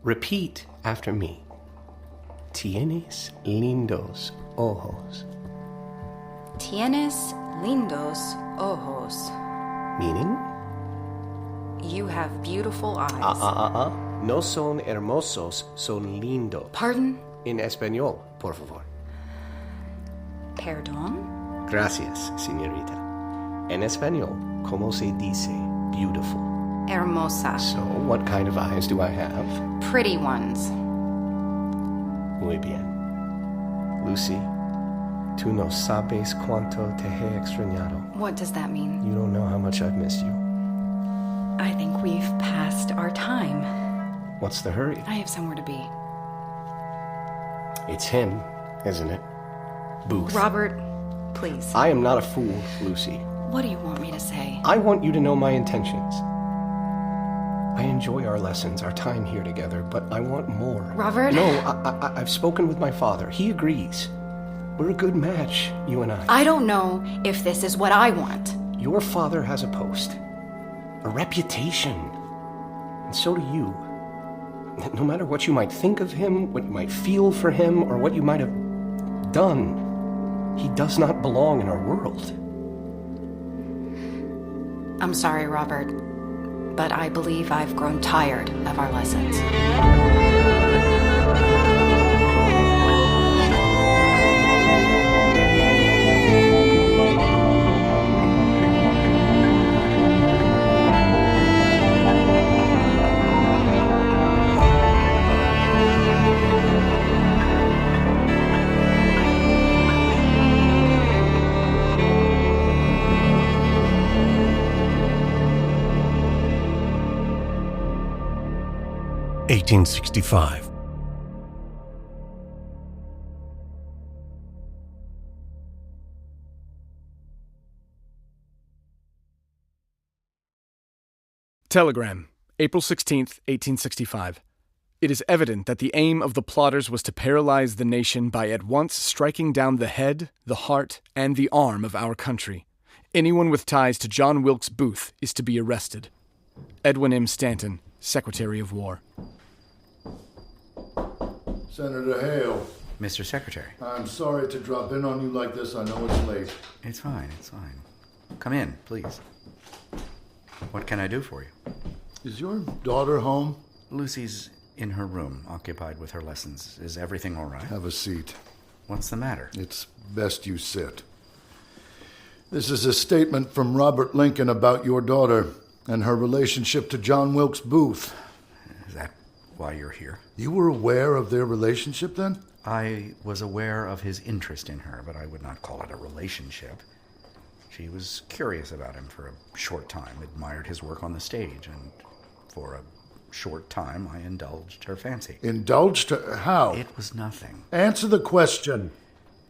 Repeat after me. Tienes lindos ojos. Tienes lindos ojos. Meaning? You have beautiful eyes. No son hermosos, son lindos. Pardon? En español, por favor. Perdón? Gracias, señorita. En español, ¿cómo se dice beautiful? Hermosa. So, what kind of eyes do I have? Pretty ones. Muy bien. Lucy, tú no sabes cuánto te he extrañado. What does that mean? You don't know how much I've missed you. I think we've passed our time. What's the hurry? I have somewhere to be. It's him, isn't it? Booth. Robert, please. I am not a fool, Lucy. What do you want me to say? I want you to know my intentions. I enjoy our lessons, our time here together, but I want more. Robert? No, I've spoken with my father. He agrees. We're a good match, you and I. I don't know if this is what I want. Your father has a post, a reputation, and so do you. No matter what you might think of him, what you might feel for him, or what you might have done, he does not belong in our world. I'm sorry, Robert, but I believe I've grown tired of our lessons. 1865. Telegram, April 16th, 1865. It is evident that the aim of the plotters was to paralyze the nation by at once striking down the head, the heart, and the arm of our country. Anyone with ties to John Wilkes Booth is to be arrested. Edwin M. Stanton, Secretary of War. Senator Hale. Mr. Secretary. I'm sorry to drop in on you like this. I know it's late. It's fine. Come in, please. What can I do for you? Is your daughter home? Lucy's in her room, occupied with her lessons. Is everything all right? Have a seat. What's the matter? It's best you sit. This is a statement from Robert Lincoln about your daughter and her relationship to John Wilkes Booth. Is that why you're here? You were aware of their relationship then? I was aware of his interest in her, but I would not call it a relationship. She was curious about him for a short time, admired his work on the stage, and for a short time I indulged her fancy. Indulged her? How? It was nothing. Answer the question.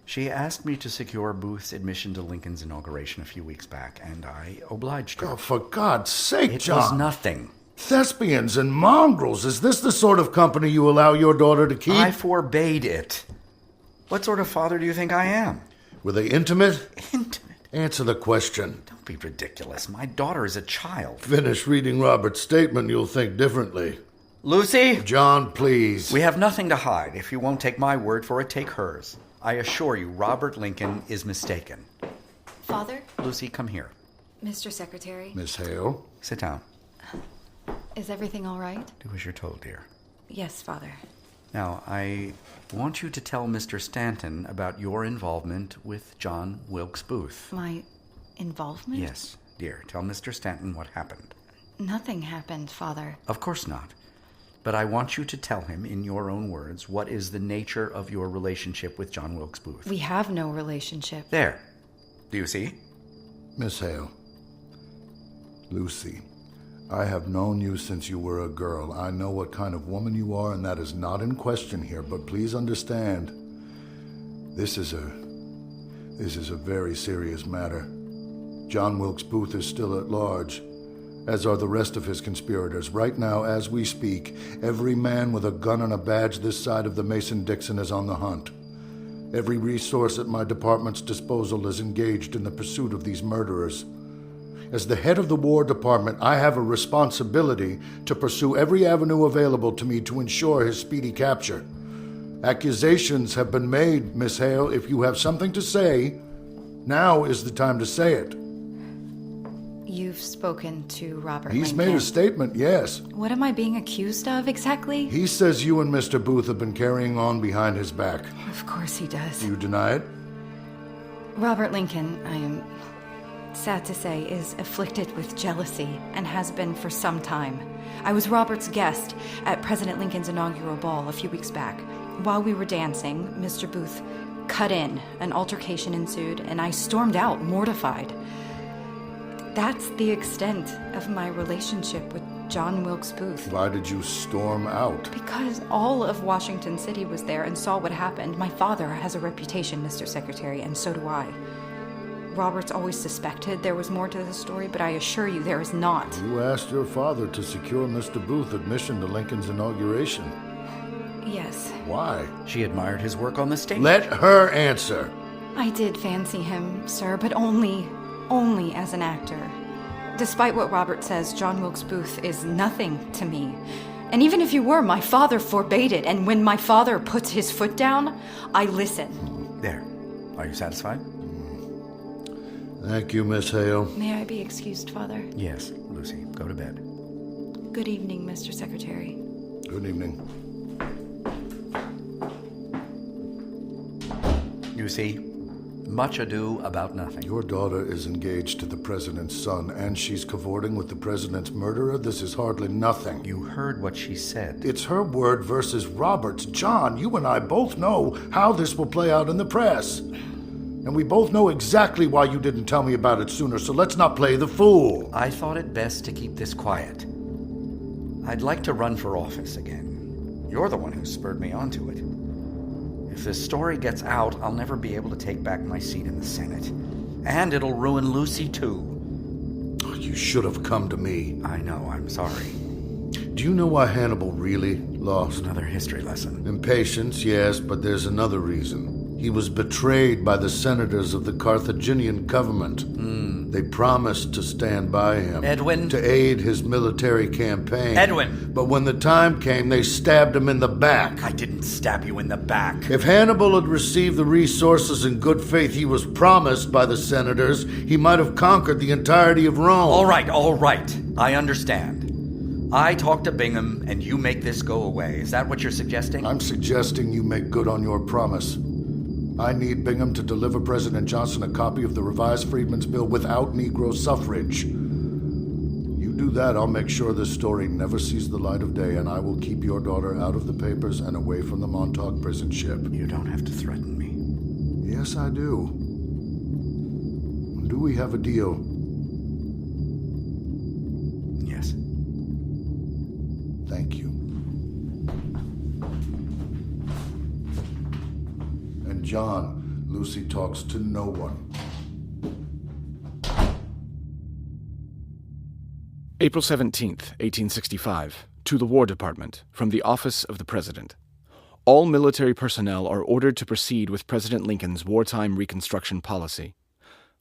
She asked me to secure Booth's admission to Lincoln's inauguration a few weeks back, and I obliged her. Oh, for God's sake, John. It was nothing. Thespians and mongrels. Is this the sort of company you allow your daughter to keep? I forbade it. What sort of father do you think I am? Were they intimate? Intimate? Answer the question. Don't be ridiculous. My daughter is a child. Finish reading Robert's statement, you'll think differently. Lucy? John, please. We have nothing to hide. If you won't take my word for it, take hers. I assure you, Robert Lincoln is mistaken. Father? Lucy, come here. Mr. Secretary? Miss Hale? Sit down. Is everything all right? Do as you're told, dear. Yes, Father. Now, I want you to tell Mr. Stanton about your involvement with John Wilkes Booth. My involvement? Yes, dear. Tell Mr. Stanton what happened. Nothing happened, Father. Of course not. But I want you to tell him, in your own words, what is the nature of your relationship with John Wilkes Booth. We have no relationship. There. Do you see? Miss Hale. Lucy, I have known you since you were a girl. I know what kind of woman you are, and that is not in question here, but please understand, this is a very serious matter. John Wilkes Booth is still at large, as are the rest of his conspirators. Right now, as we speak, every man with a gun and a badge this side of the Mason-Dixon is on the hunt. Every resource at my department's disposal is engaged in the pursuit of these murderers. As the head of the War Department, I have a responsibility to pursue every avenue available to me to ensure his speedy capture. Accusations have been made, Miss Hale. If you have something to say, now is the time to say it. You've spoken to Robert He's Lincoln. made a statement, yes. What am I being accused of exactly? He says you and Mr. Booth have been carrying on behind his back. Of course he does. You deny it? Robert Lincoln, I am sad to say, is afflicted with jealousy and has been for some time. I was Robert's guest at President Lincoln's inaugural ball a few weeks back. While we were dancing, Mr. Booth cut in. An altercation ensued, and I stormed out, mortified. That's the extent of my relationship with John Wilkes Booth. Why did you storm out? Because all of Washington City was there and saw what happened. My father has a reputation, Mr. Secretary, and so do I. Robert's always suspected there was more to the story, but I assure you there is not. You asked your father to secure Mr. Booth admission to Lincoln's inauguration. Yes. Why? She admired his work on the stage. Let her answer. I did fancy him, sir, but only as an actor. Despite what Robert says, John Wilkes Booth is nothing to me. And even if you were, my father forbade it, and when my father puts his foot down, I listen. There. Are you satisfied? Thank you, Miss Hale. May I be excused, Father? Yes, Lucy. Go to bed. Good evening, Mr. Secretary. Good evening. You see, much ado about nothing. Your daughter is engaged to the president's son, and she's cavorting with the president's murderer. This is hardly nothing. You heard what she said. It's her word versus Robert's. John, you and I both know how this will play out in the press. And we both know exactly why you didn't tell me about it sooner, so let's not play the fool. I thought it best to keep this quiet. I'd like to run for office again. You're the one who spurred me onto it. If this story gets out, I'll never be able to take back my seat in the Senate. And it'll ruin Lucy, too. You should have come to me. I know, I'm sorry. Do you know why Hannibal really lost? Another history lesson. Impatience, yes, but there's another reason. He was betrayed by the senators of the Carthaginian government. They promised to stand by him. Edwin? To aid his military campaign. Edwin! But when the time came, they stabbed him in the back. I didn't stab you in the back. If Hannibal had received the resources in good faith he was promised by the senators, he might have conquered the entirety of Rome. All right. I understand. I talk to Bingham, and you make this go away. Is that what you're suggesting? I'm suggesting you make good on your promise. I need Bingham to deliver President Johnson a copy of the revised Freedmen's Bill without Negro suffrage. You do that, I'll make sure this story never sees the light of day, and I will keep your daughter out of the papers and away from the Montauk prison ship. You don't have to threaten me. Yes, I do. Do we have a deal? Yes. Thank you. And John, Lucy talks to no one. April 17th, 1865. To the War Department, from the Office of the President. All military personnel are ordered to proceed with President Lincoln's wartime Reconstruction policy.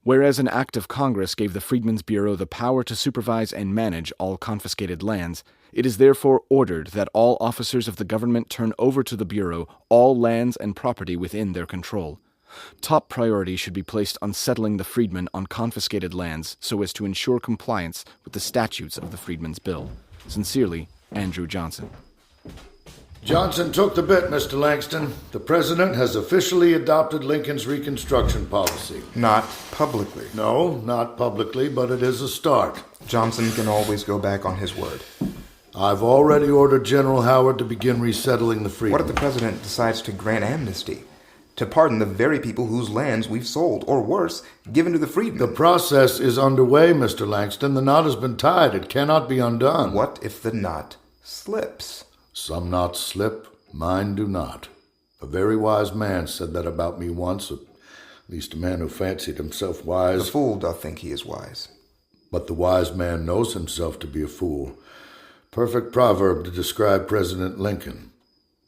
Whereas an act of Congress gave the Freedmen's Bureau the power to supervise and manage all confiscated lands, it is therefore ordered that all officers of the government turn over to the Bureau all lands and property within their control. Top priority should be placed on settling the freedmen on confiscated lands so as to ensure compliance with the statutes of the Freedmen's Bill. Sincerely, Andrew Johnson. Johnson took the bit, Mr. Langston. The president has officially adopted Lincoln's Reconstruction policy. Not publicly. No, not publicly, but it is a start. Johnson can always go back on his word. I've already ordered General Howard to begin resettling the freedmen. What if the president decides to grant amnesty? To pardon the very people whose lands we've sold, or worse, given to the freedmen? The process is underway, Mr. Langston. The knot has been tied. It cannot be undone. What if the knot slips? Some knots slip, mine do not. A very wise man said that about me once, at least a man who fancied himself wise. The fool doth think he is wise. But the wise man knows himself to be a fool. Perfect proverb to describe President Lincoln,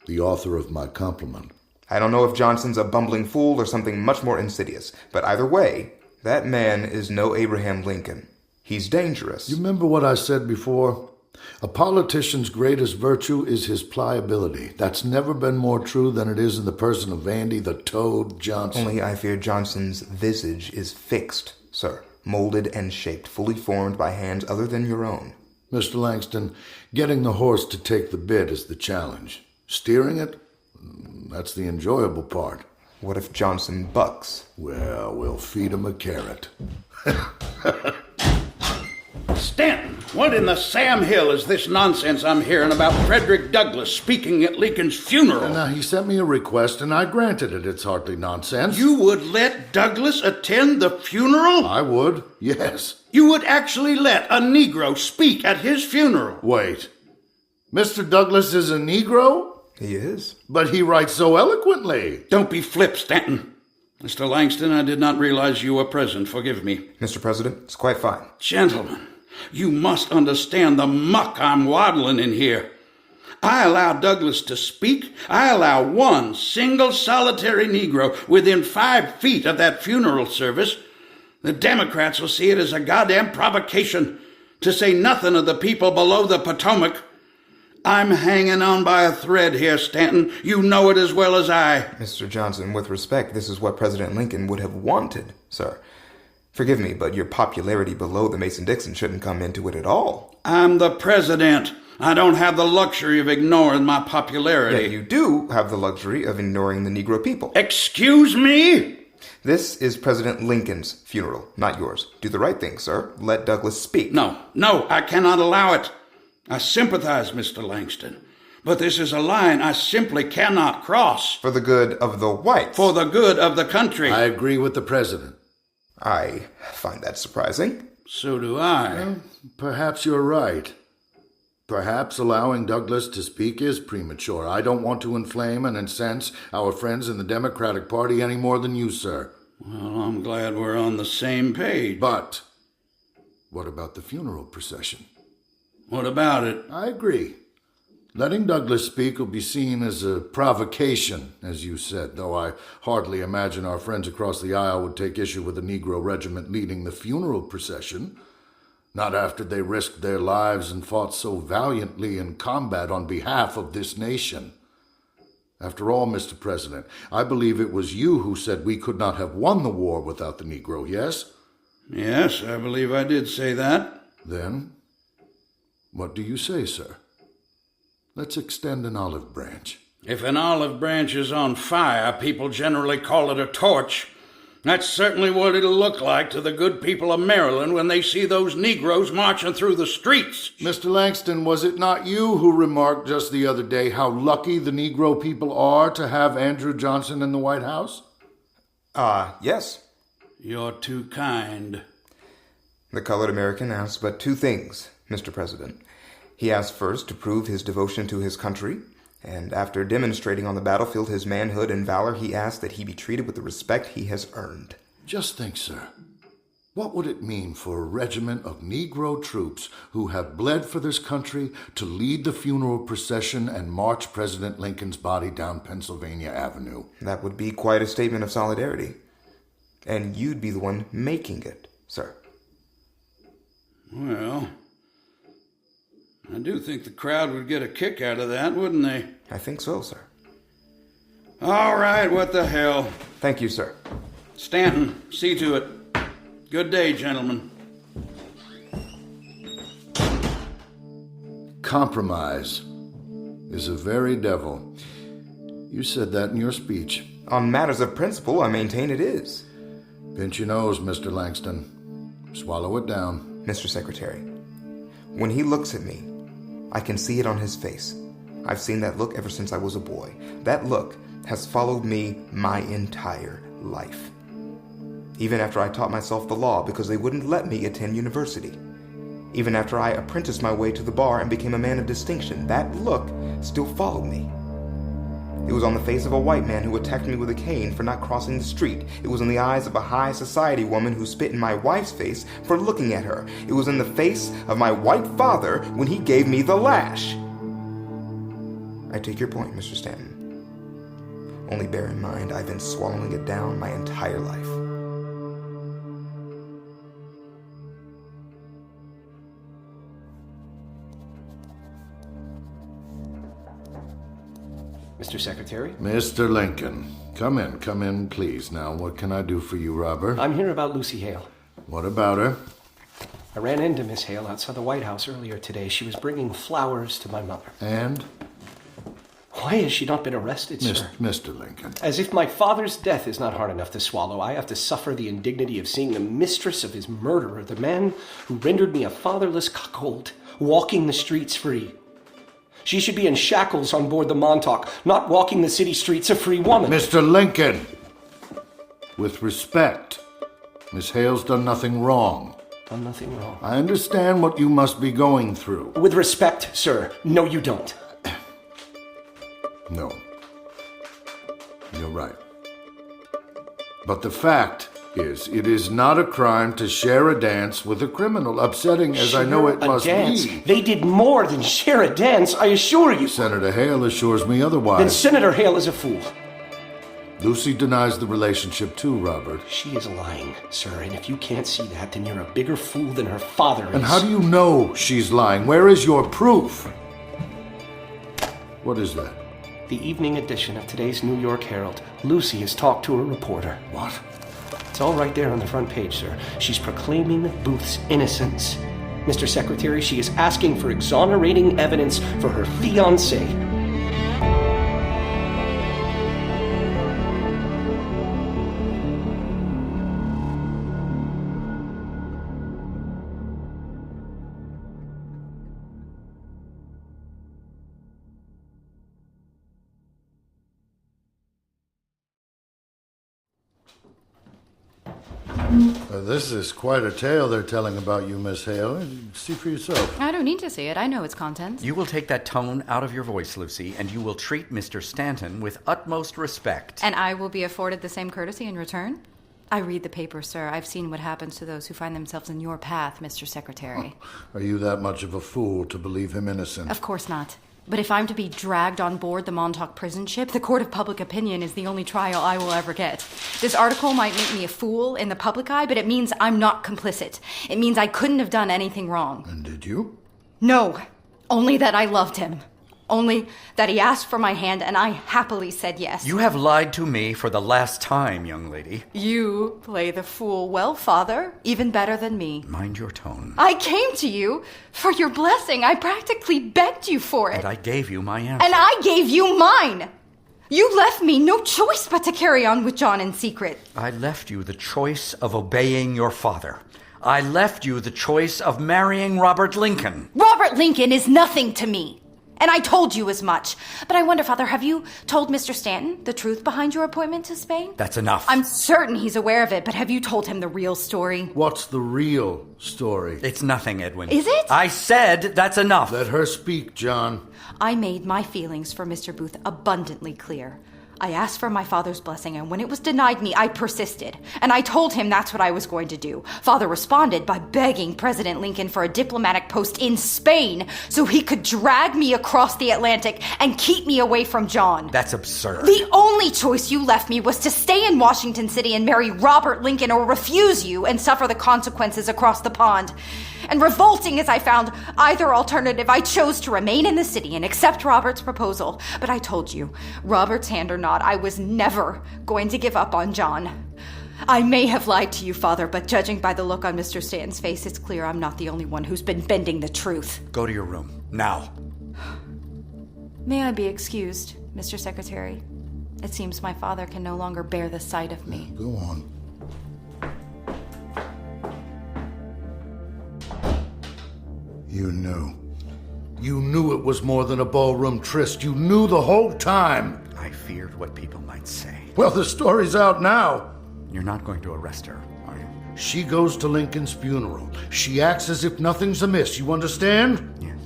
the author of my compliment. I don't know if Johnson's a bumbling fool or something much more insidious, but either way, that man is no Abraham Lincoln. He's dangerous. You remember what I said before? A politician's greatest virtue is his pliability. That's never been more true than it is in the person of Andy the Toad Johnson. Only I fear Johnson's visage is fixed, sir. Molded and shaped, fully formed by hands other than your own. Mr. Langston, getting the horse to take the bit is the challenge. Steering it, that's the enjoyable part. What if Johnson bucks? Well, we'll feed him a carrot. Stanton, what in the Sam Hill is this nonsense I'm hearing about Frederick Douglass speaking at Lincoln's funeral? Now, he sent me a request and I granted it. It's hardly nonsense. You would let Douglass attend the funeral? I would, yes. You would actually let a Negro speak at his funeral? Wait. Mr. Douglass is a Negro? He is. But he writes so eloquently. Don't be flip, Stanton. Mr. Langston, I did not realize you were present. Forgive me. Mr. President, it's quite fine. Gentlemen, you must understand the muck I'm waddling in here. I allow Douglass to speak. I allow one single solitary Negro within 5 feet of that funeral service. The Democrats will see it as a goddamn provocation, to say nothing of the people below the Potomac. I'm hanging on by a thread here, Stanton. You know it as well as I. Mr. Johnson, with respect, this is what President Lincoln would have wanted, sir. Forgive me, but your popularity below the Mason-Dixon shouldn't come into it at all. I'm the president. I don't have the luxury of ignoring my popularity. Yet you do have the luxury of ignoring the Negro people. Excuse me? This is President Lincoln's funeral, not yours. Do the right thing, sir. Let Douglass speak. No, I cannot allow it. I sympathize, Mr. Langston, but this is a line I simply cannot cross. For the good of the whites. For the good of the country. I agree with the president. I find that surprising. So do I. Well, perhaps you're right. Perhaps allowing Douglass to speak is premature. I don't want to inflame and incense our friends in the Democratic Party any more than you, sir. Well, I'm glad we're on the same page. But what about the funeral procession? What about it? I agree. Letting Douglass speak will be seen as a provocation, as you said, though I hardly imagine our friends across the aisle would take issue with a Negro regiment leading the funeral procession. Not after they risked their lives and fought so valiantly in combat on behalf of this nation. After all, Mr. President, I believe it was you who said we could not have won the war without the Negro, yes? Yes, I believe I did say that. Then, what do you say, sir? Let's extend an olive branch. If an olive branch is on fire, people generally call it a torch. That's certainly what it'll look like to the good people of Maryland when they see those Negroes marching through the streets. Mr. Langston, was it not you who remarked just the other day how lucky the Negro people are to have Andrew Johnson in the White House? Yes. You're too kind. The colored American asks but two things, Mr. President. He asked first to prove his devotion to his country, and after demonstrating on the battlefield his manhood and valor, he asked that he be treated with the respect he has earned. Just think, sir. What would it mean for a regiment of Negro troops who have bled for this country to lead the funeral procession and march President Lincoln's body down Pennsylvania Avenue? That would be quite a statement of solidarity. And you'd be the one making it, sir. Well, I do think the crowd would get a kick out of that, wouldn't they? I think so, sir. All right, what the hell. Thank you, sir. Stanton, see to it. Good day, gentlemen. Compromise is a very devil. You said that in your speech. On matters of principle, I maintain it is. Pinch your nose, Mr. Langston. Swallow it down. Mr. Secretary, when he looks at me, I can see it on his face. I've seen that look ever since I was a boy. That look has followed me my entire life. Even after I taught myself the law because they wouldn't let me attend university. Even after I apprenticed my way to the bar and became a man of distinction, that look still followed me. It was on the face of a white man who attacked me with a cane for not crossing the street. It was in the eyes of a high society woman who spit in my wife's face for looking at her. It was in the face of my white father when he gave me the lash. I take your point, Mr. Stanton. Only bear in mind I've been swallowing it down my entire life. Mr. Secretary. Mr. Lincoln, come in, please. Now, what can I do for you, Robert? I'm here about Lucy Hale. What about her? I ran into Miss Hale outside the White House earlier today. She was bringing flowers to my mother. And? Why has she not been arrested, sir? Mr. Lincoln. As if my father's death is not hard enough to swallow, I have to suffer the indignity of seeing the mistress of his murderer, the man who rendered me a fatherless cuckold, walking the streets free. She should be in shackles on board the Montauk, not walking the city streets a free woman. Mr. Lincoln! With respect, Miss Hale's done nothing wrong. Done nothing wrong. I understand what you must be going through. With respect, sir, no you don't. No. You're right. But the fact is, it is not a crime to share a dance with a criminal, upsetting as I know it must be. They did more than share a dance, I assure you. Senator Hale assures me otherwise. Then Senator Hale is a fool. Lucy denies the relationship too, Robert. She is lying, sir, and if you can't see that, then you're a bigger fool than her father is. And how do you know she's lying? Where is your proof? What is that? The evening edition of today's New York Herald. Lucy has talked to a reporter. What? It's all right there on the front page, sir. She's proclaiming Booth's innocence. Mr. Secretary, she is asking for exonerating evidence for her fiancé. This is quite a tale they're telling about you, Miss Hale. See for yourself. I don't need to see it. I know its contents. You will take that tone out of your voice, Lucy, and you will treat Mr. Stanton with utmost respect. And I will be afforded the same courtesy in return? I read the paper, sir. I've seen what happens to those who find themselves in your path, Mr. Secretary. Are you that much of a fool to believe him innocent? Of course not. But if I'm to be dragged on board the Montauk prison ship, the court of public opinion is the only trial I will ever get. This article might make me a fool in the public eye, but it means I'm not complicit. It means I couldn't have done anything wrong. And did you? No. Only that I loved him. Only that he asked for my hand, and I happily said yes. You have lied to me for the last time, young lady. You play the fool well, Father. Even better than me. Mind your tone. I came to you for your blessing. I practically begged you for it. And I gave you my answer. And I gave you mine. You left me no choice but to carry on with John in secret. I left you the choice of obeying your father. I left you the choice of marrying Robert Lincoln. Robert Lincoln is nothing to me. And I told you as much. But I wonder, Father, have you told Mr. Stanton the truth behind your appointment to Spain? That's enough. I'm certain he's aware of it, but have you told him the real story? What's the real story? It's nothing, Edwin. Is it? I said that's enough. Let her speak, John. I made my feelings for Mr. Booth abundantly clear. I asked for my father's blessing, and when it was denied me, I persisted. And I told him that's what I was going to do. Father responded by begging President Lincoln for a diplomatic post in Spain so he could drag me across the Atlantic and keep me away from John. That's absurd. The only choice you left me was to stay in Washington City and marry Robert Lincoln or refuse you and suffer the consequences across the pond. And revolting as I found either alternative, I chose to remain in the city and accept Robert's proposal. But I told you, Robert's hand or not, I was never going to give up on John. I may have lied to you, Father, but judging by the look on Mr. Stanton's face, it's clear I'm not the only one who's been bending the truth. Go to your room, now. May I be excused, Mr. Secretary? It seems my father can no longer bear the sight of me. Go on. You knew. You knew it was more than a ballroom tryst. You knew the whole time. I feared what people might say. Well, the story's out now. You're not going to arrest her, are you? She goes to Lincoln's funeral. She acts as if nothing's amiss. You understand? Yes.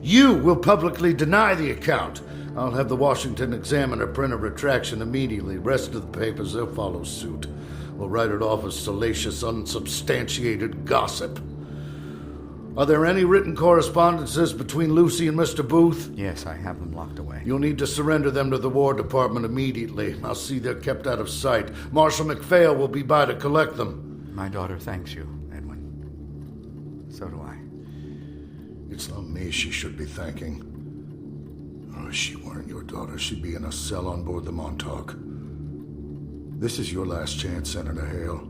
You will publicly deny the account. I'll have the Washington Examiner print a retraction immediately. Rest of the papers, they'll follow suit. We'll write it off as salacious, unsubstantiated gossip. Are there any written correspondences between Lucy and Mr. Booth? Yes, I have them locked away. You'll need to surrender them to the War Department immediately. I'll see they're kept out of sight. Marshal McPhail will be by to collect them. My daughter thanks you, Edwin. So do I. It's not me she should be thanking. Oh, if she weren't your daughter, she'd be in a cell on board the Montauk. This is your last chance, Senator Hale.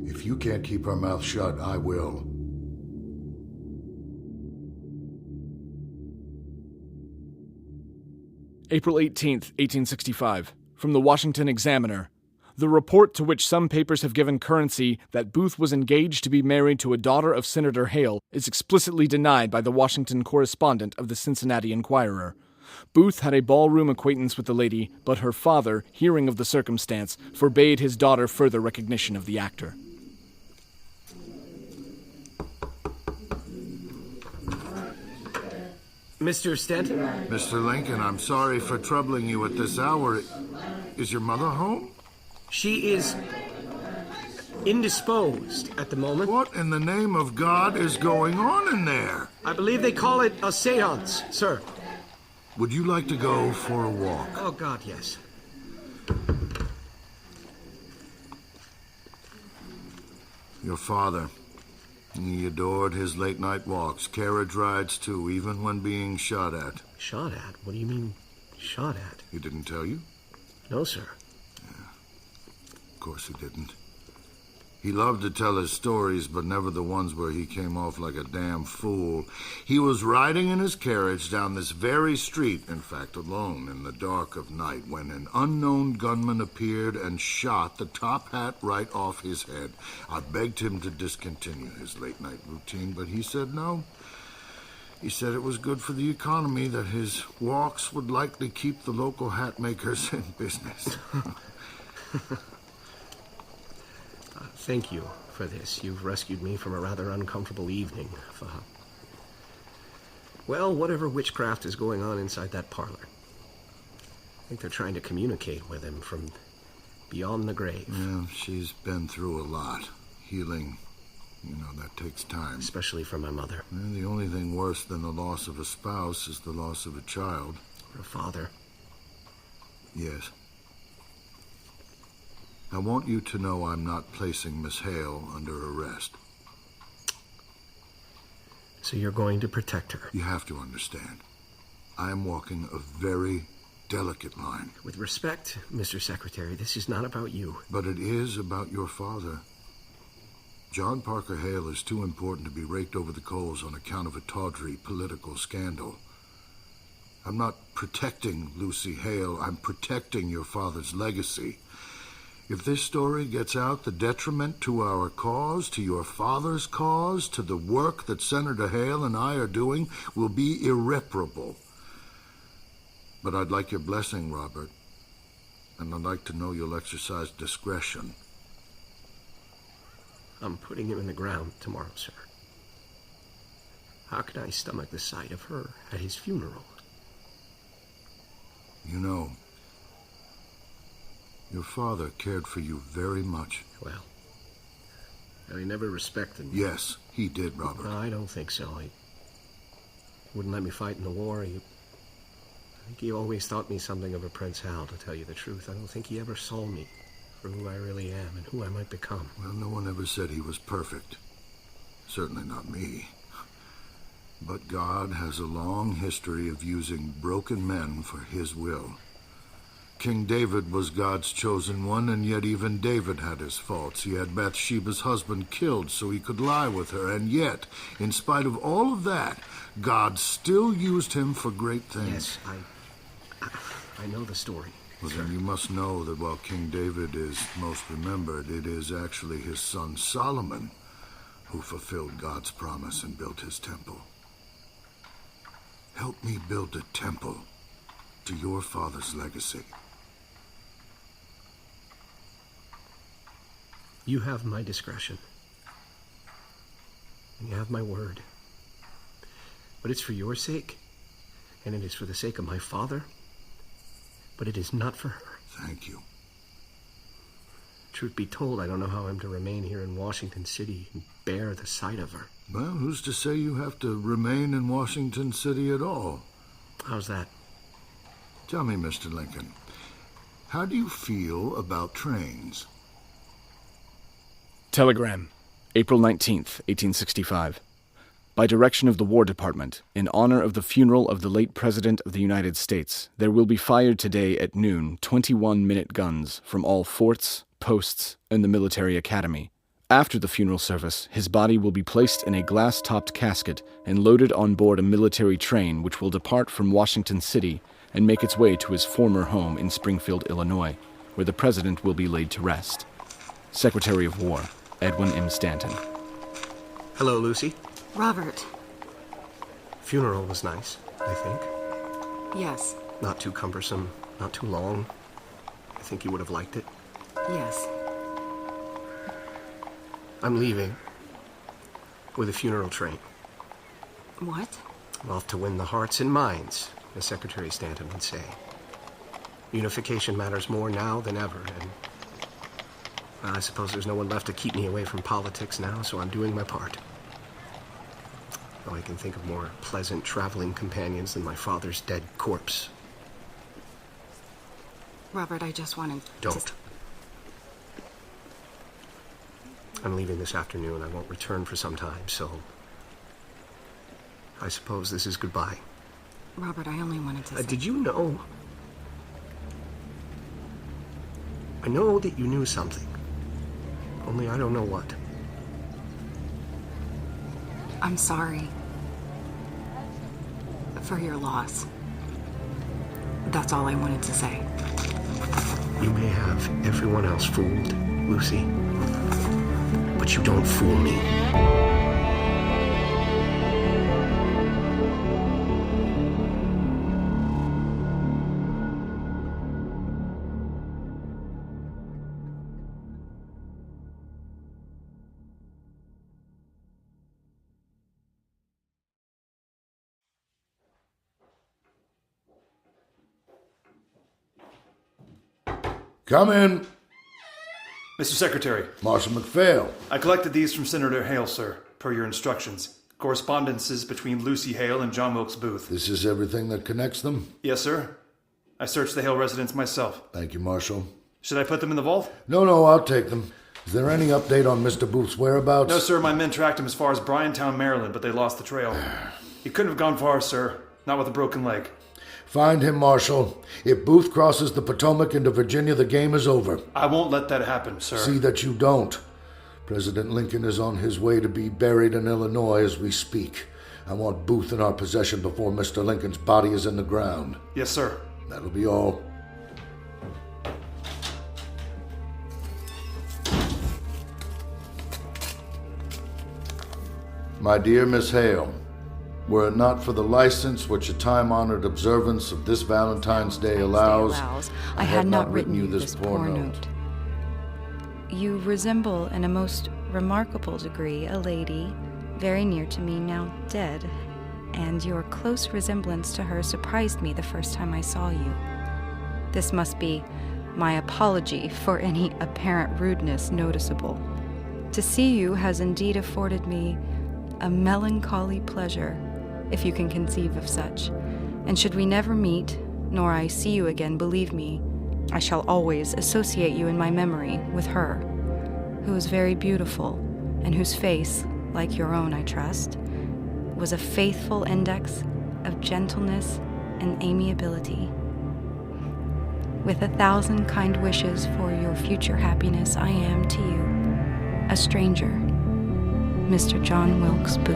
If you can't keep her mouth shut, I will. April 18th, 1865. From the Washington Examiner. The report to which some papers have given currency that Booth was engaged to be married to a daughter of Senator Hale is explicitly denied by the Washington correspondent of the Cincinnati Enquirer. Booth had a ballroom acquaintance with the lady, but her father, hearing of the circumstance, forbade his daughter further recognition of the actor. Mr. Stanton? Mr. Lincoln, I'm sorry for troubling you at this hour. Is your mother home? She is indisposed at the moment. What in the name of God is going on in there? I believe they call it a seance, sir. Would you like to go for a walk? Oh, God, yes. Your father. He adored his late-night walks, carriage rides too, even when being shot at. Shot at? What do you mean, shot at? He didn't tell you? No, sir. Of course he didn't. He loved to tell his stories, but never the ones where he came off like a damn fool. He was riding in his carriage down this very street, in fact alone, in the dark of night, when an unknown gunman appeared and shot the top hat right off his head. I begged him to discontinue his late-night routine, but he said no. He said it was good for the economy, that his walks would likely keep the local hat makers in business. Thank you for this. You've rescued me from a rather uncomfortable evening. Well, whatever witchcraft is going on inside that parlor. I think they're trying to communicate with him from beyond the grave. Yeah, she's been through a lot. Healing, that takes time. Especially for my mother. And the only thing worse than the loss of a spouse is the loss of a child. Or a father. Yes. I want you to know I'm not placing Miss Hale under arrest. So you're going to protect her? You have to understand. I am walking a very delicate line. With respect, Mr. Secretary, this is not about you. But it is about your father. John Parker Hale is too important to be raked over the coals on account of a tawdry political scandal. I'm not protecting Lucy Hale. I'm protecting your father's legacy. If this story gets out, the detriment to our cause, to your father's cause, to the work that Senator Hale and I are doing will be irreparable. But I'd like your blessing, Robert, and I'd like to know you'll exercise discretion. I'm putting him in the ground tomorrow, sir. How can I stomach the sight of her at his funeral? Your father cared for you very much. Well, he never respected me. Yes, he did, Robert. No, I don't think so. He wouldn't let me fight in the war. I think he always thought me something of a Prince Hal, to tell you the truth. I don't think he ever saw me for who I really am and who I might become. Well, no one ever said he was perfect. Certainly not me. But God has a long history of using broken men for his will. King David was God's chosen one, and yet even David had his faults. He had Bathsheba's husband killed so he could lie with her, and yet, in spite of all of that, God still used him for great things. Yes, I know the story. Well, then you must know that while King David is most remembered, it is actually his son Solomon who fulfilled God's promise and built his temple. Help me build a temple to your father's legacy. You have my discretion. And you have my word. But it's for your sake, and it is for the sake of my father, but it is not for her. Thank you. Truth be told, I don't know how I'm to remain here in Washington City and bear the sight of her. Well, who's to say you have to remain in Washington City at all? How's that? Tell me, Mr. Lincoln, how do you feel about trains? Telegram, April 19th, 1865. By direction of the War Department, in honor of the funeral of the late President of the United States, there will be fired today at noon 21-minute guns from all forts, posts, and the military academy. After the funeral service, his body will be placed in a glass-topped casket and loaded on board a military train which will depart from Washington City and make its way to his former home in Springfield, Illinois, where the President will be laid to rest. Secretary of War, Edwin M. Stanton. Hello, Lucy. Robert. Funeral was nice, I think. Yes. Not too cumbersome, not too long. I think you would have liked it. Yes. I'm leaving. With a funeral train. What? I'm off to win the hearts and minds, as Secretary Stanton would say. Unification matters more now than ever, and well, I suppose there's no one left to keep me away from politics now, so I'm doing my part. Though I can think of more pleasant traveling companions than my father's dead corpse. Robert, I just wanted Don't. I'm leaving this afternoon. I won't return for some time, so I suppose this is goodbye. Robert, I only wanted to say... Did you know? I know that you knew something. Only I don't know what. I'm sorry for your loss. That's all I wanted to say. You may have everyone else fooled, Lucy, but you don't fool me. 'Come in. Mr. Secretary, Marshal McPhail. I collected these from Senator Hale, sir, per your instructions. Correspondences between Lucy Hale and John Wilkes Booth. This is everything that connects them? Yes, sir. I searched the Hale residence myself. Thank you, Marshal. Should I put them in the vault? No, I'll take them. Is there any update on Mr. Booth's whereabouts? No, sir. My men tracked him as far as Bryantown, Maryland, but they lost the trail. He couldn't have gone far, sir. Not with a broken leg. Find him, Marshal. If Booth crosses the Potomac into Virginia, the game is over. I won't let that happen, sir. See that you don't. President Lincoln is on his way to be buried in Illinois as we speak. I want Booth in our possession before Mr. Lincoln's body is in the ground. Yes, sir. That'll be all. My dear Miss Hale, were it not for the license which a time-honored observance of this Valentine's Day allows, I had not written you this poor note. You resemble in a most remarkable degree a lady very near to me now dead, and your close resemblance to her surprised me the first time I saw you. This must be my apology for any apparent rudeness noticeable. To see you has indeed afforded me a melancholy pleasure, if you can conceive of such. And should we never meet, nor I see you again, believe me, I shall always associate you in my memory with her, who was very beautiful, and whose face, like your own, I trust, was a faithful index of gentleness and amiability. With 1,000 kind wishes for your future happiness, I am to you a stranger, Mr. John Wilkes Booth.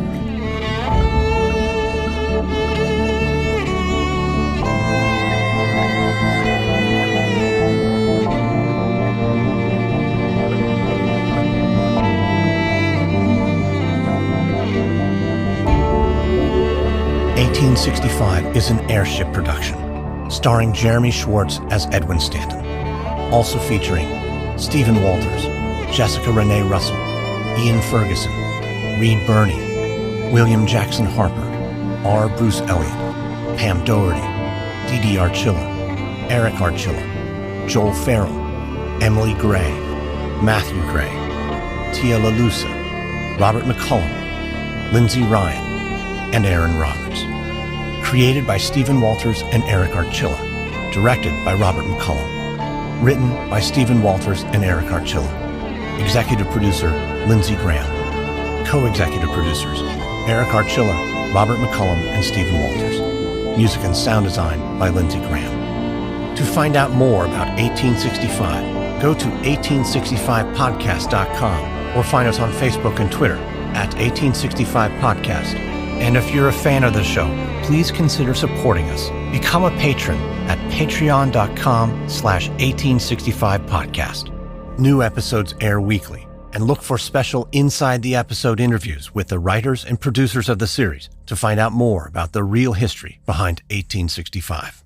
"1865" is an Airship production, starring Jeremy Schwartz as Edwin Stanton, also featuring Stephen Walters, Jessica Renee Russell, Ian Ferguson, Reed Birney, William Jackson Harper, R. Bruce Elliott, Pam Doherty, D.D. Archilla, Eric Archilla, Joel Farrell, Emily Gray, Matthew Gray, Tia LaLusa, Robert McCullum, Lindsay Ryan, and Aaron Roberts. Created by Stephen Walters and Eric Archilla. Directed by Robert McCullum. Written by Stephen Walters and Eric Archilla. Executive producer Lindsey Graham. Co-executive producers Eric Archilla, Robert McCullum, and Stephen Walters. Music and sound design by Lindsey Graham. To find out more about 1865, go to 1865podcast.com or find us on Facebook and Twitter at 1865podcast. And if you're a fan of the show, please consider supporting us. Become a patron at patreon.com/1865podcast. New episodes air weekly, and look for special Inside the Episode interviews with the writers and producers of the series to find out more about the real history behind 1865.